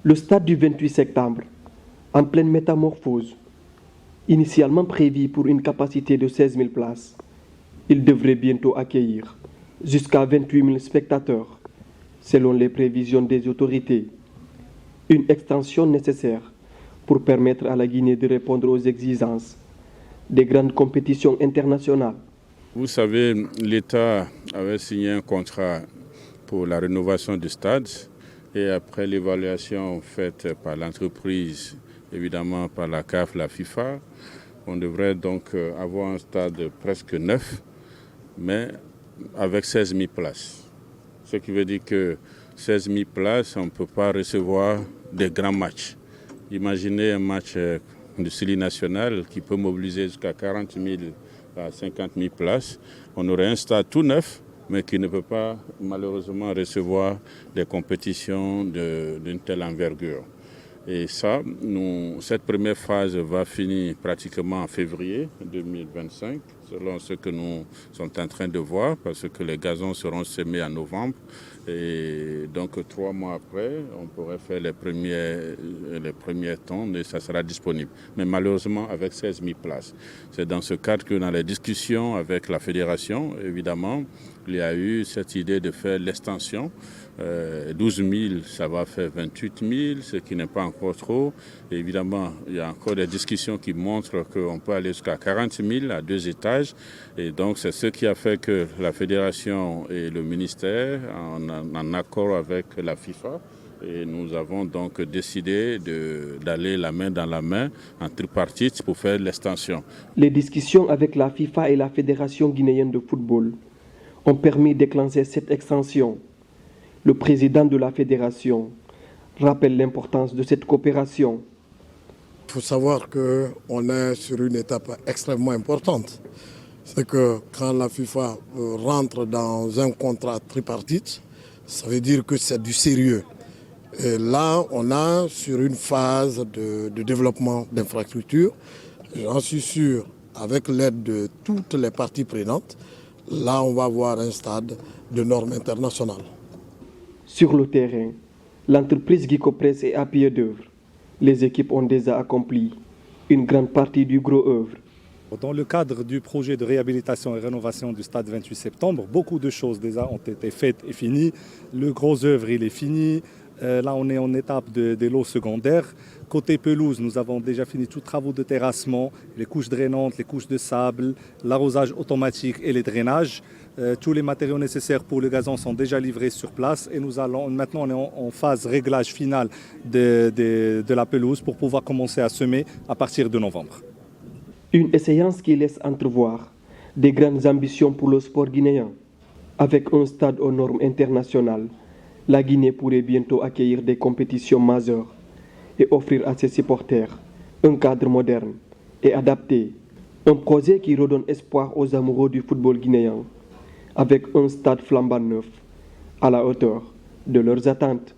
Le stade du 28 septembre, en pleine métamorphose, initialement prévu pour une capacité de 16 000 places, il devrait bientôt accueillir jusqu'à 28 000 spectateurs, selon les prévisions des autorités. Une extension nécessaire pour permettre à la Guinée de répondre aux exigences des grandes compétitions internationales. Vous savez, l'État avait signé un contrat pour la rénovation du stade et après l'évaluation faite par l'entreprise, évidemment par la CAF, la FIFA, on devrait donc avoir un stade presque neuf, mais avec 16 000 places. Ce qui veut dire que 16 000 places, on ne peut pas recevoir des grands matchs. Imaginez un match de série nationale qui peut mobiliser jusqu'à 40 000 à 50 000 places. On aurait un stade tout neuf, mais qui ne peut pas malheureusement recevoir des compétitions d'une telle envergure. Et ça, cette première phase va finir pratiquement en février 2025, selon ce que nous sommes en train de voir, parce que les gazons seront semés en novembre. Et donc 3 mois après, on pourrait faire les premiers tonnes et ça sera disponible. Mais malheureusement, avec 16 000 places. C'est dans ce cadre que dans les discussions avec la fédération, évidemment, il y a eu cette idée de faire l'extension. 12 000, ça va faire 28 000, ce qui n'est pas encore trop. Et évidemment, il y a encore des discussions qui montrent qu'on peut aller jusqu'à 40 000 à 2 étages. Et donc, c'est ce qui a fait que la fédération et le ministère, en accord avec la FIFA, et nous avons donc décidé d'aller la main dans la main en tripartite pour faire l'extension. Les discussions avec la FIFA et la Fédération guinéenne de football ont permis d'éclencher cette extension. Le président de la fédération rappelle l'importance de cette coopération. Il faut savoir qu'on est sur une étape extrêmement importante. C'est que quand la FIFA rentre dans un contrat tripartite, ça veut dire que c'est du sérieux. Et là, on est sur une phase de développement d'infrastructures. J'en suis sûr, avec l'aide de toutes les parties prenantes, là, on va avoir un stade de normes internationales. Sur le terrain, l'entreprise Guicopress est à pied d'œuvre. Les équipes ont déjà accompli une grande partie du gros œuvre. Dans le cadre du projet de réhabilitation et rénovation du stade 28 septembre, beaucoup de choses déjà ont été faites et finies. Le gros œuvre, il est fini. Là, on est en étape des lots secondaires. Côté pelouse, nous avons déjà fini tous les travaux de terrassement, les couches drainantes, les couches de sable, l'arrosage automatique et les drainages. Tous les matériaux nécessaires pour le gazon sont déjà livrés sur place et maintenant on est en phase réglage finale de la pelouse pour pouvoir commencer à semer à partir de novembre. Une échéance qui laisse entrevoir des grandes ambitions pour le sport guinéen. Avec un stade aux normes internationales, la Guinée pourrait bientôt accueillir des compétitions majeures et offrir à ses supporters un cadre moderne et adapté. Un projet qui redonne espoir aux amoureux du football guinéen avec un stade flambant neuf à la hauteur de leurs attentes.